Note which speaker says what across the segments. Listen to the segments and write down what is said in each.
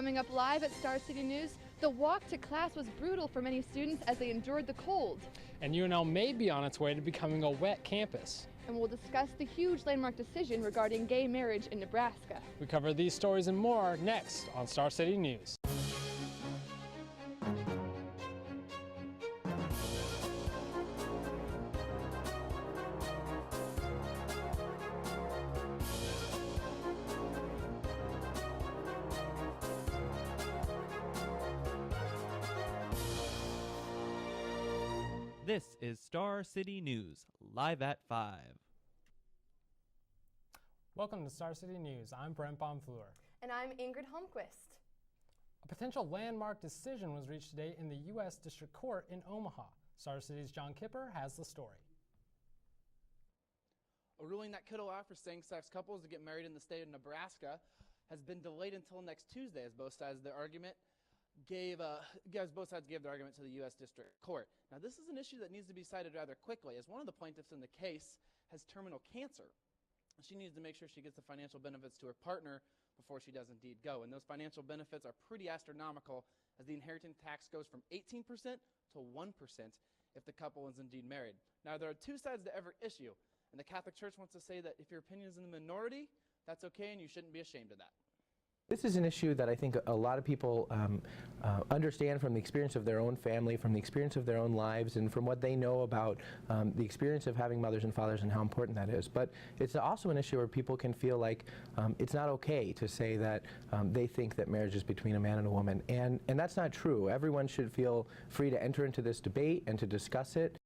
Speaker 1: Coming up live at Star City News, the walk to class was brutal for many students as they endured the cold.
Speaker 2: And UNL may be on its way to becoming a wet campus.
Speaker 1: And we'll discuss the huge landmark decision regarding gay marriage in Nebraska.
Speaker 2: We cover these stories and more next on Star City News.
Speaker 3: This is Star City News, live at 5.
Speaker 2: Welcome to Star City News. I'm Brent Bonfleur.
Speaker 1: And I'm Ingrid Holmquist.
Speaker 2: A potential landmark decision was reached today in the U.S. District Court in Omaha. Star City's John Kipper has the story.
Speaker 4: A ruling that could allow for same-sex couples to get married in the state of Nebraska has been delayed until next Tuesday as both sides of the argument gave their argument to the U.S. District Court. Now, this is an issue that needs to be decided rather quickly, as one of the plaintiffs in the case has terminal cancer. She needs to make sure she gets the financial benefits to her partner before she does indeed go. And those financial benefits are pretty astronomical, as the inheritance tax goes from 18% to 1% if the couple is indeed married. Now, there are two sides to every issue, and the Catholic Church wants to say that if your opinion is in the minority, that's okay and you shouldn't be ashamed of that.
Speaker 5: This is an issue that I think a lot of people understand from the experience of their own family, from the experience of their own lives, and from what they know about the experience of having mothers and fathers and how important that is. But it's also an issue where people can feel like it's not okay to say that they think that marriage is between a man and a woman. And that's not true. Everyone should feel free to enter into this debate and to discuss it.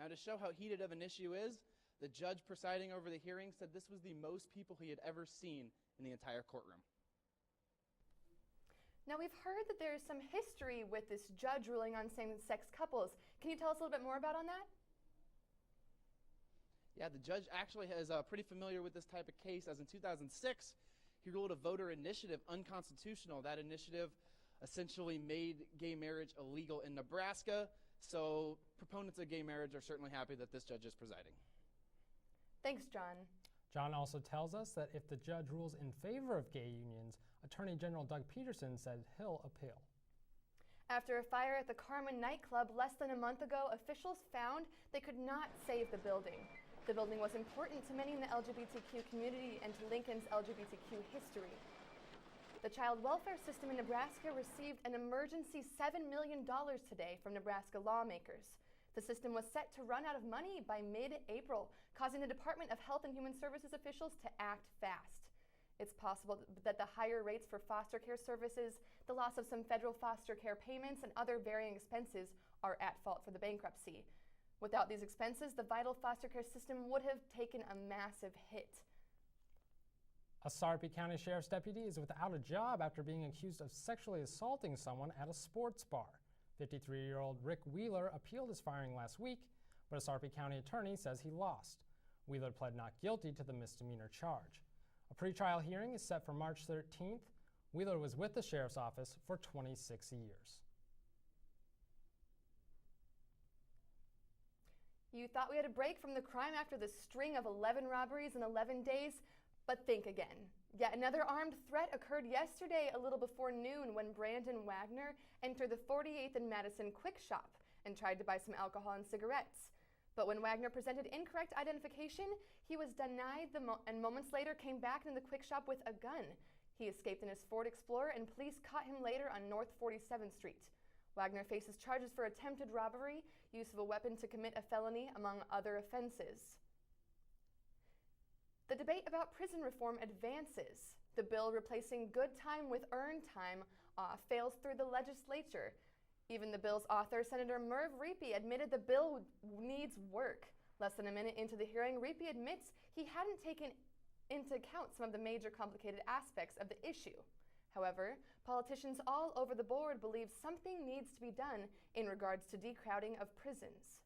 Speaker 4: Now, to show how heated of an issue is, the judge presiding over the hearing said this was the most people he had ever seen in the entire courtroom.
Speaker 1: Now, we've heard that there's some history with this judge ruling on same-sex couples. Can you tell us a little bit more about on that?
Speaker 4: Yeah, the judge actually is pretty familiar with this type of case, as in 2006, he ruled a voter initiative unconstitutional. That initiative essentially made gay marriage illegal in Nebraska. So proponents of gay marriage are certainly happy that this judge is presiding.
Speaker 1: Thanks, John.
Speaker 2: John also tells us that if the judge rules in favor of gay unions, Attorney General Doug Peterson said he'll appeal.
Speaker 1: After a fire at the Carmen nightclub less than a month ago, officials found they could not save the building. The building was important to many in the LGBTQ community and to Lincoln's LGBTQ history. The child welfare system in Nebraska received an emergency $7 million today from Nebraska lawmakers. The system was set to run out of money by mid-April, causing the Department of Health and Human Services officials to act fast. It's possible that the higher rates for foster care services, the loss of some federal foster care payments, and other varying expenses are at fault for the bankruptcy. Without these expenses, the vital foster care system would have taken a massive hit.
Speaker 2: A Sarpy County Sheriff's deputy is without a job after being accused of sexually assaulting someone at a sports bar. 53-year-old Rick Wheeler appealed his firing last week, but a Sarpy County attorney says he lost. Wheeler pled not guilty to the misdemeanor charge. A pretrial hearing is set for March 13th. Wheeler was with the sheriff's office for 26 years.
Speaker 1: You thought we had a break from the crime after the string of 11 robberies in 11 days? But think again. Yet another armed threat occurred yesterday a little before noon when Brandon Wagner entered the 48th and Madison Quick Shop and tried to buy some alcohol and cigarettes. But when Wagner presented incorrect identification, he was denied and moments later came back into the Quick Shop with a gun. He escaped in his Ford Explorer and police caught him later on North 47th Street. Wagner faces charges for attempted robbery, use of a weapon to commit a felony, among other offenses. The debate about prison reform advances. The bill replacing good time with earned time fails through the legislature. Even the bill's author, Senator Merv Riepe, admitted the bill needs work. Less than a minute into the hearing, Riepe admits he hadn't taken into account some of the major complicated aspects of the issue. However, politicians all over the board believe something needs to be done in regards to decrowding of prisons.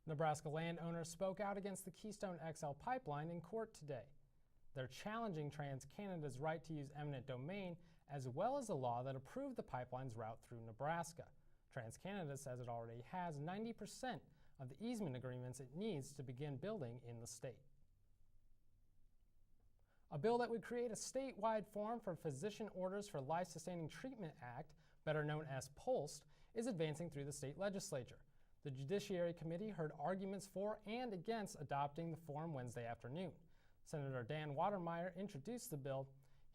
Speaker 2: Nebraska landowners spoke out against the Keystone XL pipeline in court today. They're challenging TransCanada's right to use eminent domain, as well as the law that approved the pipeline's route through Nebraska. TransCanada says it already has 90% of the easement agreements it needs to begin building in the state. A bill that would create a statewide form for Physician Orders for Life-Sustaining Treatment Act, better known as POLST, is advancing through the state legislature. The Judiciary Committee heard arguments for and against adopting the form Wednesday afternoon. Senator Dan Watermeyer introduced the bill.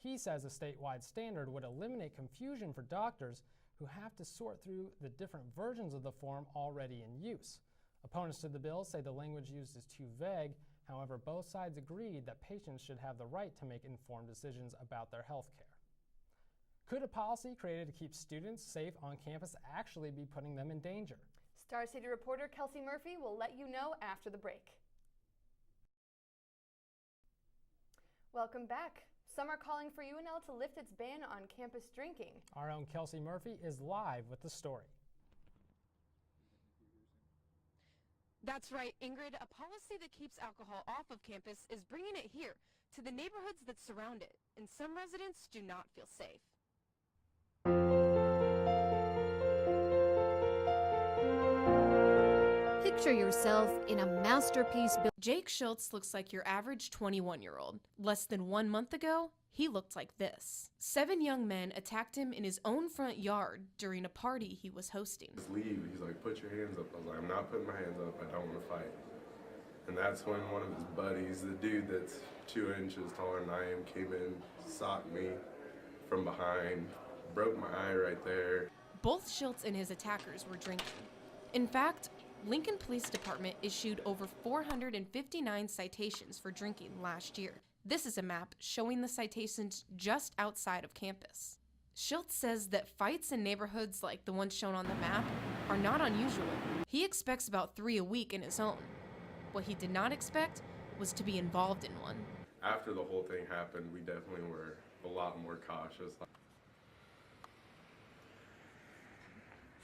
Speaker 2: He says a statewide standard would eliminate confusion for doctors who have to sort through the different versions of the form already in use. Opponents to the bill say the language used is too vague. However, both sides agreed that patients should have the right to make informed decisions about their health care. Could a policy created to keep students safe on campus actually be putting them in danger?
Speaker 1: Star City reporter Kelsey Murphy will let you know after the break. Welcome back. Some are calling for UNL to lift its ban on campus drinking.
Speaker 2: Our own Kelsey Murphy is live with the story.
Speaker 6: That's right, Ingrid. A policy that keeps alcohol off of campus is bringing it here to the neighborhoods that surround it, and some residents do not feel safe.
Speaker 7: Picture yourself in a masterpiece.
Speaker 6: Jake Schultz looks like your average 21-year-old. Less than 1 month ago, he looked like this. 7 young men attacked him in his own front yard during a party he was hosting.
Speaker 8: Just leave. He's like, put your hands up. I was like, I'm not putting my hands up. I don't want to fight. And that's when one of his buddies, the dude that's 2 inches taller than I am, came in, socked me from behind, broke my eye right there.
Speaker 6: Both Schultz and his attackers were drinking. In fact, Lincoln Police Department issued over 459 citations for drinking last year. This is a map showing the citations just outside of campus. Schultz says that fights in neighborhoods like the one shown on the map are not unusual. He expects about 3 a week in his own. What he did not expect was to be involved in one.
Speaker 8: After the whole thing happened, we definitely were a lot more cautious.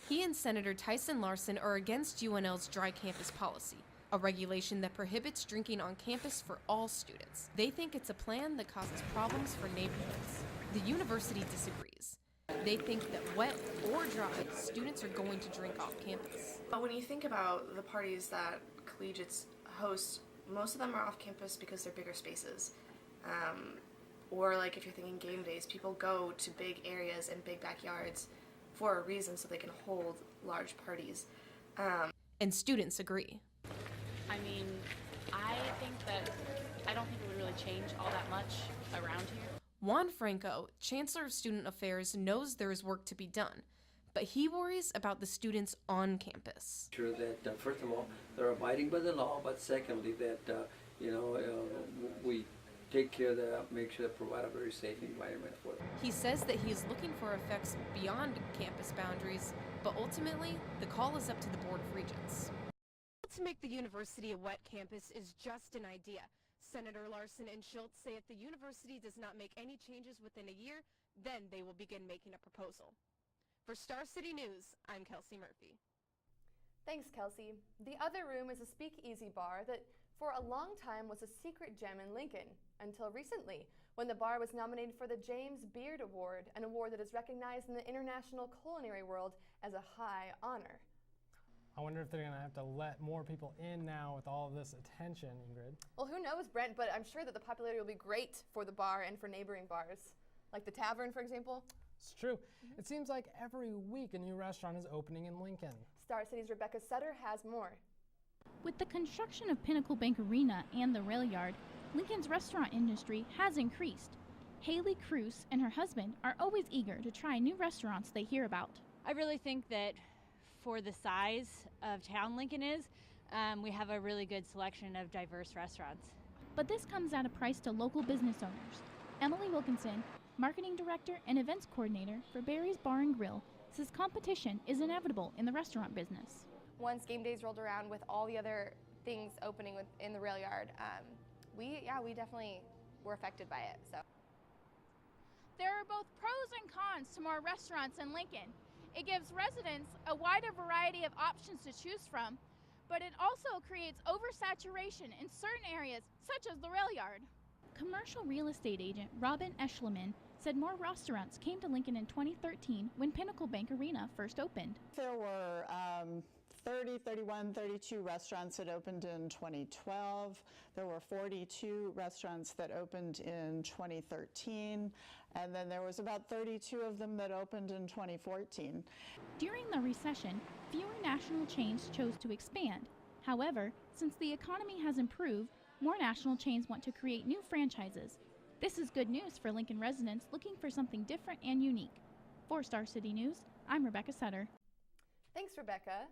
Speaker 6: He and Senator Tyson Larsen are against UNL's dry campus policy, a regulation that prohibits drinking on campus for all students. They think it's a plan that causes problems for neighborhoods. The university disagrees. They think that wet or dry, students are going to drink off campus.
Speaker 9: When you think about the parties that collegiates host, most of them are off campus because they're bigger spaces. Or like if you're thinking game days, people go to big areas and big backyards for a reason, so they can hold large parties.
Speaker 6: And students agree.
Speaker 10: I mean, I don't think it would really change all that much around here.
Speaker 6: Juan Franco, Chancellor of Student Affairs, knows there is work to be done, but he worries about the students on campus.
Speaker 11: Sure that, first of all, they're abiding by the law, but secondly, that, we take care of that, make sure to provide a very safe environment for them.
Speaker 6: He says that he is looking for effects beyond campus boundaries, but ultimately, the call is up to the Board of Regents. To make the university a wet campus is just an idea. Senator Larsen and Schultz say if the university does not make any changes within a year, then they will begin making a proposal. For Star City News, I'm Kelsey Murphy.
Speaker 1: Thanks, Kelsey. The other room is a speakeasy bar that for a long time was a secret gem in Lincoln, until recently, when the bar was nominated for the James Beard Award, an award that is recognized in the international culinary world as a high honor.
Speaker 2: I wonder if they're going to have to let more people in now with all of this attention, Ingrid.
Speaker 1: Well, who knows, Brent, but I'm sure that the popularity will be great for the bar and for neighboring bars, like the Tavern, for example.
Speaker 2: It's true. It seems like every week a new restaurant is opening in Lincoln.
Speaker 1: Star City's Rebecca Sutter has more.
Speaker 12: With the construction of Pinnacle Bank Arena and the rail yard, Lincoln's restaurant industry has increased. Haley Cruz and her husband are always eager to try new restaurants they hear about.
Speaker 13: I really think that for the size of town Lincoln is, we have a really good selection of diverse restaurants.
Speaker 12: But this comes at a price to local business owners. Emily Wilkinson, marketing director and events coordinator for Barry's Bar and Grill, says competition is inevitable in the restaurant business.
Speaker 14: Once game days rolled around with all the other things opening in the rail yard, we definitely were affected by it. So
Speaker 15: there are both pros and cons to more restaurants in Lincoln. It gives residents a wider variety of options to choose from, but it also creates oversaturation in certain areas, such as the rail yard.
Speaker 12: Commercial real estate agent Robin Eschleman said more restaurants came to Lincoln in 2013 when Pinnacle Bank Arena first opened.
Speaker 16: There were 30, 31, 32 restaurants that opened in 2012. There were 42 restaurants that opened in 2013. And then there was about 32 of them that opened in 2014.
Speaker 12: During the recession, fewer national chains chose to expand. However, since the economy has improved, more national chains want to create new franchises. This is good news for Lincoln residents looking for something different and unique. For Star City News, I'm Rebecca Sutter.
Speaker 1: Thanks, Rebecca.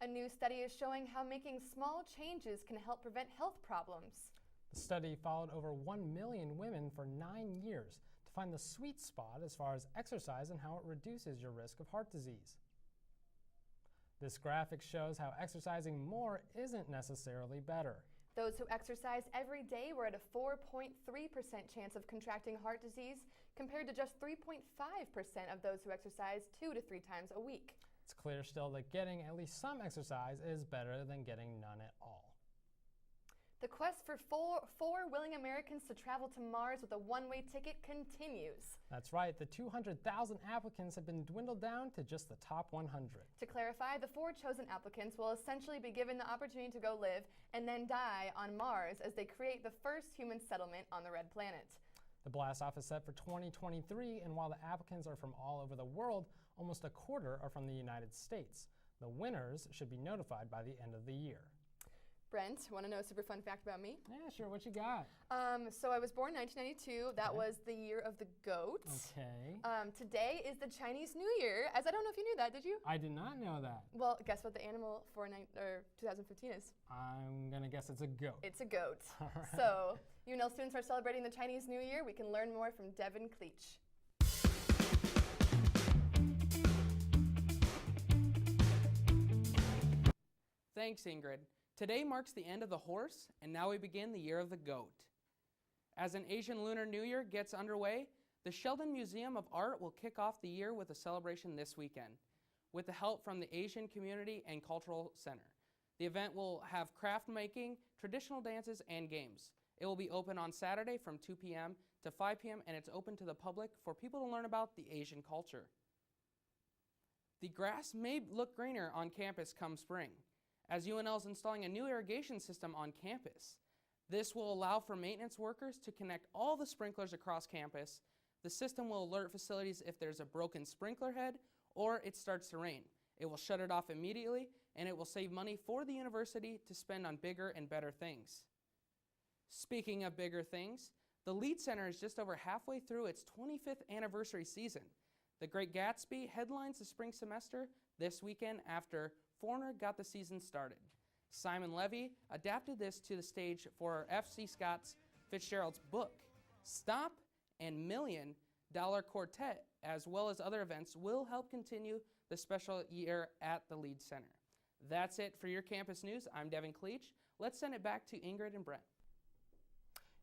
Speaker 1: A new study is showing how making small changes can help prevent health problems.
Speaker 2: The study followed over 1 million women for 9 years to find the sweet spot as far as exercise and how it reduces your risk of heart disease. This graphic shows how exercising more isn't necessarily better.
Speaker 1: Those who exercise every day were at a 4.3% chance of contracting heart disease compared to just 3.5% of those who exercise 2 to 3 times a week.
Speaker 2: It's clear still that getting at least some exercise is better than getting none at all.
Speaker 1: The quest for four willing Americans to travel to Mars with a one-way ticket continues.
Speaker 2: That's right, the 200,000 applicants have been dwindled down to just the top 100.
Speaker 1: To clarify, the 4 chosen applicants will essentially be given the opportunity to go live and then die on Mars as they create the first human settlement on the red planet.
Speaker 2: The blast off is set for 2023, and while the applicants are from all over the world, almost a quarter are from the United States. The winners should be notified by the end of the year.
Speaker 1: Brent, want to know a super fun fact about me?
Speaker 2: Yeah, sure. What you got?
Speaker 1: So I was born in 1992. That was the year of the goat.
Speaker 2: Okay.
Speaker 1: Today is the Chinese New Year, as I don't know if you knew that, did you?
Speaker 2: I did not know that.
Speaker 1: Well, guess what the animal for 2015 is?
Speaker 2: I'm going to guess it's a goat.
Speaker 1: It's a goat.
Speaker 2: All right.
Speaker 1: So, UNL students are celebrating the Chinese New Year. We can learn more from Devin Cleach.
Speaker 17: Thanks, Ingrid. Today marks the end of the horse, and now we begin the year of the goat. As an Asian Lunar New Year gets underway, the Sheldon Museum of Art will kick off the year with a celebration this weekend, with the help from the Asian Community and Cultural Center. The event will have craft making, traditional dances, and games. It will be open on Saturday from 2 p.m. to 5 p.m., and it's open to the public for people to learn about the Asian culture. The grass may look greener on campus come spring, as UNL is installing a new irrigation system on campus. This will allow for maintenance workers to connect all the sprinklers across campus. The system will alert facilities if there's a broken sprinkler head or it starts to rain. It will shut it off immediately, and it will save money for the university to spend on bigger and better things. Speaking of bigger things, the Lead Center is just over halfway through its 25th anniversary season. The Great Gatsby headlines the spring semester this weekend after Foreigner got the season started. Simon Levy adapted this to the stage for F.C. Scott's Fitzgerald's book. Stop and $1 Million Quartet, as well as other events, will help continue the special year at the Lead Center. That's it for your campus news. I'm Devin Cleach. Let's send it back to Ingrid and Brent.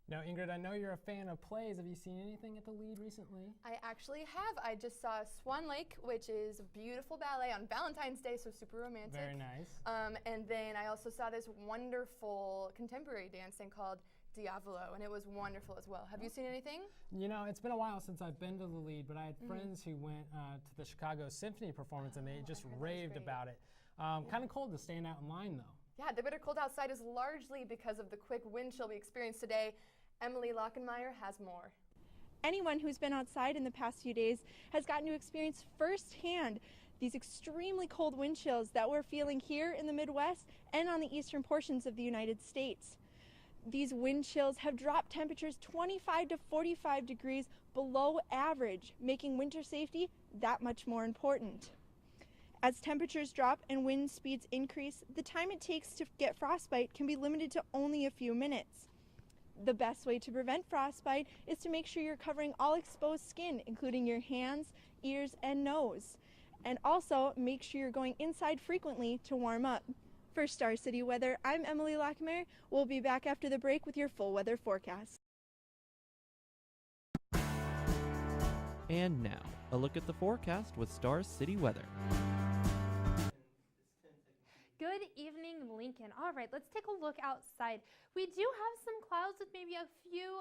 Speaker 2: Now, Ingrid, I know you're a fan of plays. Have you seen anything at the Lead recently?
Speaker 1: I actually have. I just saw Swan Lake, which is a beautiful ballet on Valentine's Day, so super romantic.
Speaker 2: Very nice.
Speaker 1: And then I also saw this wonderful contemporary dancing called Diavolo, and it was wonderful as well. Have you seen anything?
Speaker 2: You know, it's been a while since I've been to the Lead, but I had friends who went to the Chicago Symphony performance, and they just raved about it. Kind of cold to stand out in line, though.
Speaker 1: Yeah, the bitter cold outside is largely because of the quick wind chill we experienced today. Emily Lockenmeyer has more.
Speaker 18: Anyone who's been outside in the past few days has gotten to experience firsthand these extremely cold wind chills that we're feeling here in the Midwest and on the eastern portions of the United States. These wind chills have dropped temperatures 25 to 45 degrees below average, making winter safety that much more important. As temperatures drop and wind speeds increase, the time it takes to get frostbite can be limited to only a few minutes. The best way to prevent frostbite is to make sure you're covering all exposed skin, including your hands, ears, and nose. And also, make sure you're going inside frequently to warm up. For Star City Weather, I'm Emily Lockmeyer. We'll be back after the break with your full weather forecast.
Speaker 3: And now, a look at the forecast with Star City Weather.
Speaker 19: Good evening, Lincoln. All right, let's take a look outside. We do have some clouds with maybe a few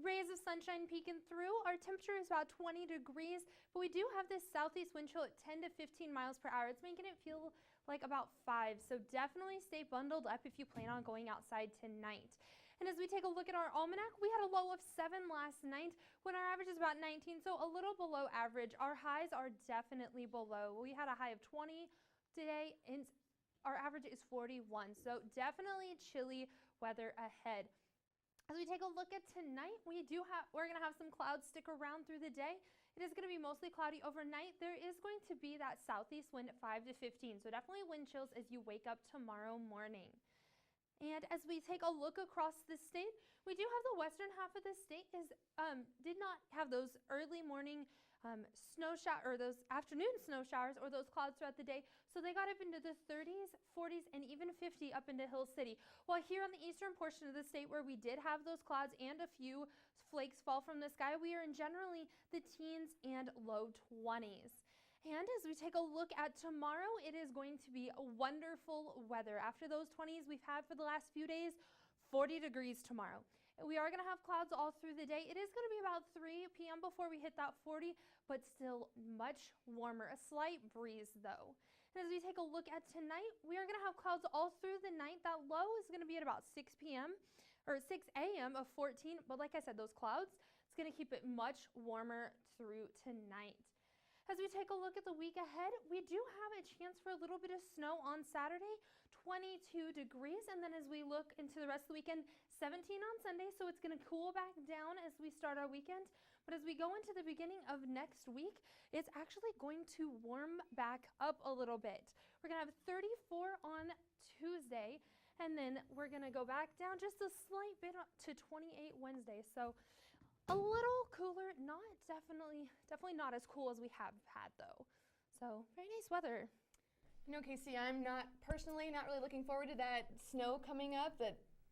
Speaker 19: Rays of sunshine peeking through. Our temperature is about 20 degrees, but we do have this southeast wind chill at 10 to 15 miles per hour. It's making it feel like about 5, so definitely stay bundled up if you plan on going outside tonight. And as we take a look at our almanac, we had a low of 7 last night when our average is about 19, so a little below average. Our highs are definitely below. We had a high of 20 today, and our average is 41, so definitely chilly weather ahead. As we take a look at tonight, we're going to have some clouds stick around through the day. It is going to be mostly cloudy overnight. There is going to be that southeast wind at 5 to 15, so definitely wind chills as you wake up tomorrow morning. And as we take a look across the state, we do have the western half of the state did not have those early morning snow shower or those afternoon snow showers or those clouds throughout the day. So they got up into the 30s, 40s, and even 50 up into Hill City. While here on the eastern portion of the state where we did have those clouds and a few flakes fall from the sky, we are in generally the teens and low 20s. And as we take a look at tomorrow, it is going to be wonderful weather. After those 20s we've had for the last few days, 40 degrees tomorrow. We are going to have clouds all through the day. It is going to be about 3 p.m. before we hit that 40, but still much warmer. A slight breeze though. And as we take a look at tonight, we are going to have clouds all through the night. That low is going to be at about 6 p.m. or 6 a.m. of 14, but like I said, those clouds, it's going to keep it much warmer through tonight. As we take a look at the week ahead, we do have a chance for a little bit of snow on Saturday, 22 degrees. And then as we look into the rest of the weekend, 17 on Sunday, so it's going to cool back down as we start our weekend. But as we go into the beginning of next week, it's actually going to warm back up a little bit. We're going to have 34 on Tuesday, and then we're going to go back down just a slight bit to 28 Wednesday. So a little cooler, definitely not as cool as we have had though. So very nice weather.
Speaker 1: You know, Casey, I'm personally not really looking forward to that snow coming up.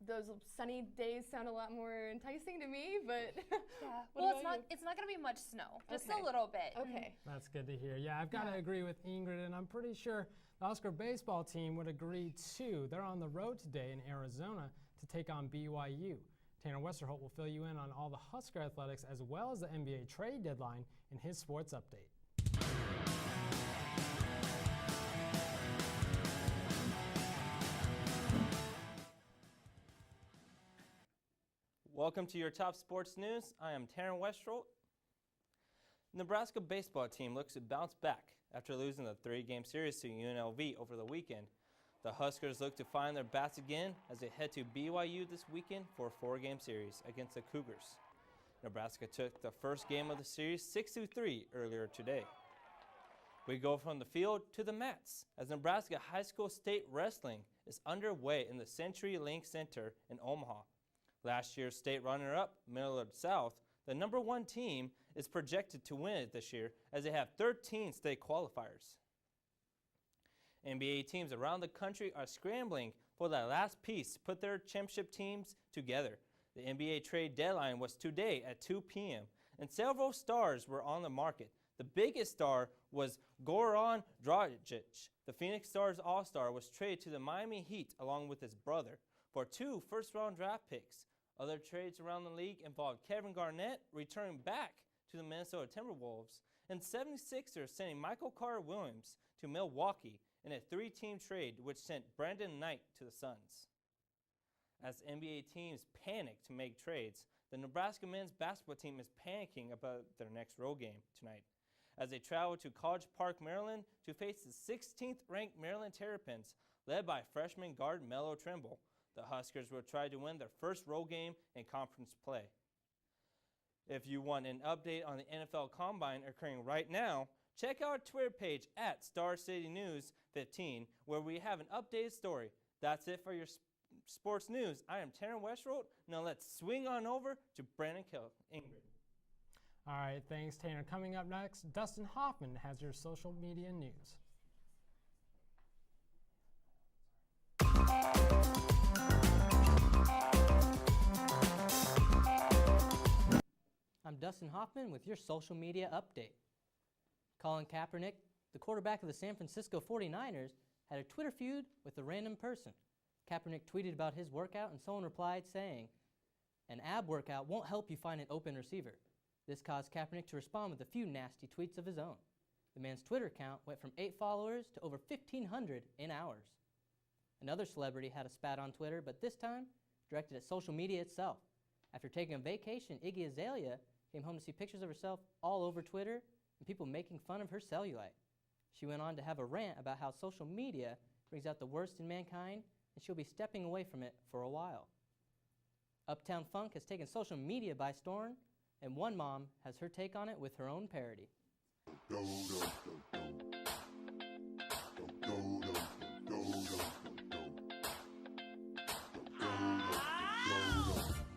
Speaker 1: Those sunny days sound a lot more enticing to me, but
Speaker 14: yeah. Well, it's not going to be much snow, just a little bit.
Speaker 1: Okay.
Speaker 2: That's good to hear. Yeah, I've got to agree with Ingrid, and I'm pretty sure the Husker baseball team would agree too. They're on the road today in Arizona to take on BYU. Tanner Westerholt will fill you in on all the Husker athletics as well as the NBA trade deadline in his sports update.
Speaker 20: Welcome to your top sports news. I am Tanner Westerholt. Nebraska baseball team looks to bounce back after losing the 3-game series to UNLV over the weekend. The Huskers look to find their bats again as they head to BYU this weekend for a 4-game series against the Cougars. Nebraska took the first game of the series 6-3 earlier today. We go from the field to the mats as Nebraska High School State Wrestling is underway in the CenturyLink Center in Omaha. Last year's state runner-up, Millard South, the #1 team, is projected to win it this year as they have 13 state qualifiers. NBA teams around the country are scrambling for that last piece to put their championship teams together. The NBA trade deadline was today at 2 p.m., and several stars were on the market. The biggest star was Goran Dragic. The Phoenix Stars All-Star was traded to the Miami Heat along with his brother for 2 first-round draft picks. Other trades around the league involved Kevin Garnett returning back to the Minnesota Timberwolves and 76ers sending Michael Carter-Williams to Milwaukee in a 3-team trade which sent Brandon Knight to the Suns. As NBA teams panic to make trades, the Nebraska men's basketball team is panicking about their next road game tonight as they travel to College Park, Maryland to face the 16th-ranked Maryland Terrapins led by freshman guard Melo Trimble. The Huskers will try to win their first road game in conference play. If you want an update on the NFL Combine occurring right now, check out our Twitter page at Star City News 15, where we have an updated story. That's it for your sports news. I am Tanner Westerholt. Now let's swing on over to Brandon Ingrid.
Speaker 2: All right, thanks, Tanner. Coming up next, Dustin Hoffman has your social media news.
Speaker 21: I'm Dustin Hoffman with your social media update. Colin Kaepernick, the quarterback of the San Francisco 49ers, had a Twitter feud with a random person. Kaepernick tweeted about his workout and someone replied saying, An ab workout won't help you find an open receiver. This caused Kaepernick to respond with a few nasty tweets of his own. The man's Twitter account went from 8 followers to over 1,500 in hours. Another celebrity had a spat on Twitter, but this time directed at social media itself. After taking a vacation, Iggy Azalea came home to see pictures of herself all over Twitter and people making fun of her cellulite. She went on to have a rant about how social media brings out the worst in mankind, and she'll be stepping away from it for a while. Uptown Funk has taken social media by storm, and one mom has her take on it with her own parody.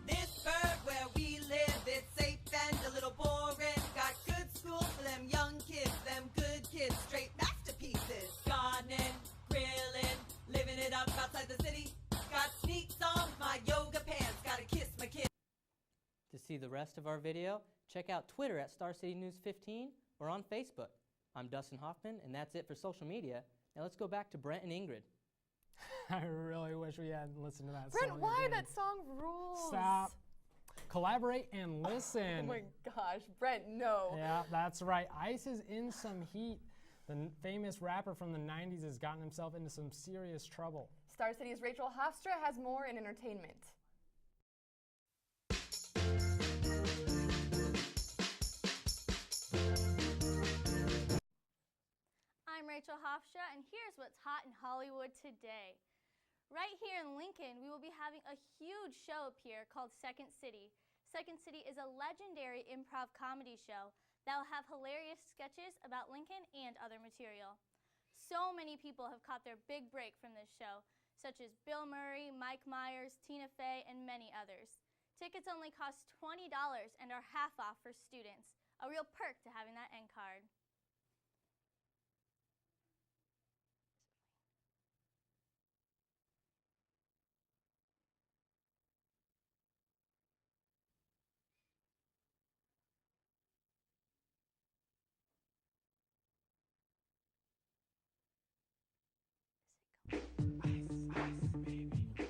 Speaker 5: This burg where we live, it's safe and a little boring. Got good school for them young kids, them good kids, straight masterpieces. Gardening, grilling, living it up outside the city. Got sneaks on with my yoga pants, gotta kiss my kid.
Speaker 21: To see the rest of our video, check out Twitter at Star City News 15 or on Facebook. I'm Dustin Hoffman, and that's it for social media. Now let's go back to Brent and Ingrid.
Speaker 2: I really wish we hadn't listened to that
Speaker 1: Brent,
Speaker 2: song
Speaker 1: why?
Speaker 2: again.
Speaker 1: That song rules.
Speaker 2: Stop. Collaborate and listen.
Speaker 1: Oh my gosh, Brent, no.
Speaker 2: Yeah, that's right. Ice is in some heat. The famous rapper from the 90s has gotten himself into some serious trouble.
Speaker 1: Star City's Rachel Hofstra has more in entertainment.
Speaker 22: I'm Rachel Hofstra, and here's what's hot in Hollywood today. Right here in Lincoln, we will be having a huge show appear called Second City. Second City is a legendary improv comedy show that will have hilarious sketches about Lincoln and other material. So many people have caught their big break from this show, such as Bill Murray, Mike Myers, Tina Fey, and many others. Tickets only cost $20 and are half off for students, a real perk to having that end card.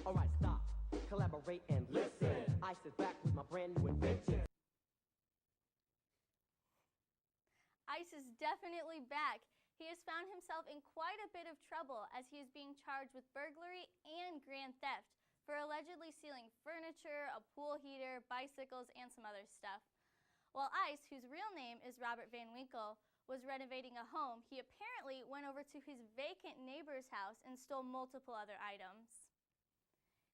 Speaker 23: Alright, stop, collaborate and listen. Ice is back with my brand new invention.
Speaker 22: Ice is definitely back. He has found himself in quite a bit of trouble as he is being charged with burglary and grand theft for allegedly stealing furniture, a pool heater, bicycles, and some other stuff. While Ice, whose real name is Robert Van Winkle, was renovating a home, he apparently went over to his vacant neighbor's house and stole multiple other items.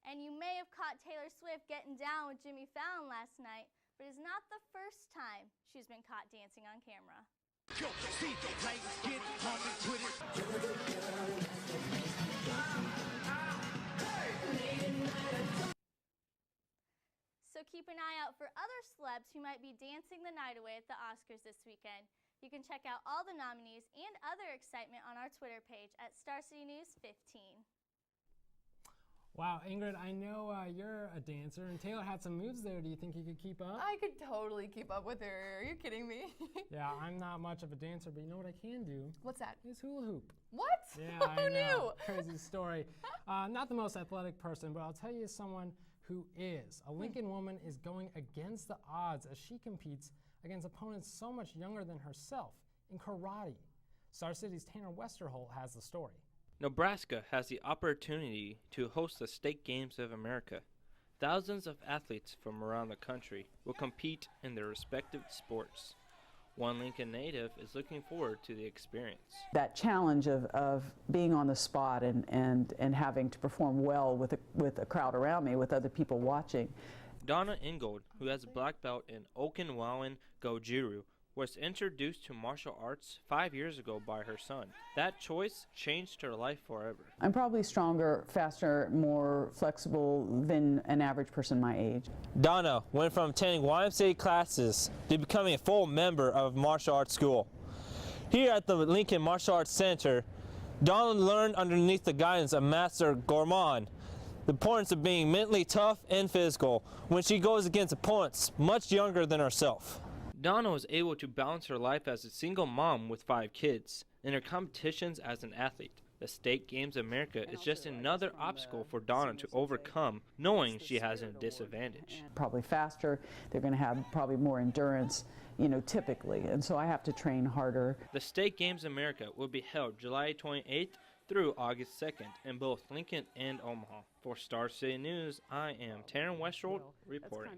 Speaker 22: And you may have caught Taylor Swift getting down with Jimmy Fallon last night, but it's not the first time she's been caught dancing on camera. So keep an eye out for other celebs who might be dancing the night away at the Oscars this weekend. You can check out all the nominees and other excitement on our Twitter page at Star City News 15.
Speaker 2: Wow, Ingrid, I know you're a dancer, and Taylor had some moves there. Do you think you could keep up?
Speaker 1: I could totally keep up with her. Are you kidding me?
Speaker 2: Yeah, I'm not much of a dancer, but you know what I can do?
Speaker 1: What's that?
Speaker 2: Is hula hoop.
Speaker 1: What?
Speaker 2: Yeah, I
Speaker 1: Who
Speaker 2: know.
Speaker 1: knew?
Speaker 2: Crazy story. Not the most athletic person, but I'll tell you someone who is. A Lincoln woman is going against the odds as she competes against opponents so much younger than herself in karate. Star City's Tanner Westerholt has the story.
Speaker 20: Nebraska has the opportunity to host the State Games of America. Thousands of athletes from around the country will compete in their respective sports. One Lincoln native is looking forward to the experience.
Speaker 16: That challenge of being on the spot and having to perform well with a crowd around me, with other people watching.
Speaker 20: Donna Ingold, who has a black belt in Okinawan Goju-Ryu, was introduced to martial arts 5 years ago by her son. That choice changed her life forever.
Speaker 16: I'm probably stronger, faster, more flexible than an average person my age.
Speaker 20: Donna went from attending YMCA classes to becoming a full member of martial arts school. Here at the Lincoln Martial Arts Center, Donna learned underneath the guidance of Master Gorman the importance of being mentally tough and physical when she goes against opponents much younger than herself. Donna was able to balance her life as a single mom with 5 kids and her competitions as an athlete. The State Games America is just another obstacle for Donna to overcome, knowing she has a disadvantage.
Speaker 4: Probably faster, they're going to have probably more endurance, typically, and so I have to train harder.
Speaker 20: The State Games America will be held July 28th through August 2nd in both Lincoln and Omaha. For Star City News, I am Taryn Westrold reporting.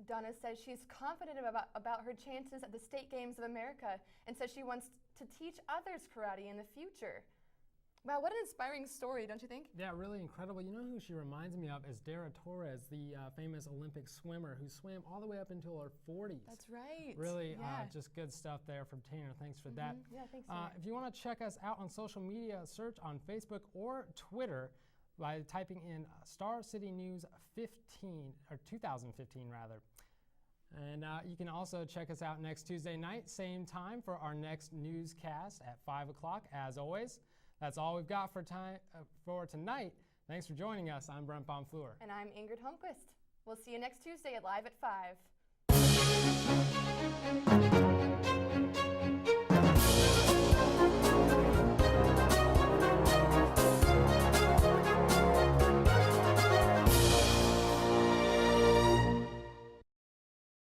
Speaker 1: Donna says she's confident about her chances at the State Games of America and says she wants to teach others karate in the future. Wow, what an inspiring story, don't you think?
Speaker 2: Yeah, really incredible. You know who she reminds me of is Dara Torres, the famous Olympic swimmer who swam all the way up until her 40s.
Speaker 1: That's right.
Speaker 2: Really,
Speaker 1: yeah.
Speaker 2: just good stuff there from Tanner. Thanks for that.
Speaker 1: Yeah, thanks. Tanner.
Speaker 2: If you want to check us out on social media, search on Facebook or Twitter by typing in Star City News 2015 rather. And you can also check us out next Tuesday night, same time for our next newscast at 5 o'clock, as always. That's all we've got for tonight. Thanks for joining us. I'm Brent Bonfleur.
Speaker 1: And I'm Ingrid Holmquist. We'll see you next Tuesday at Live at 5.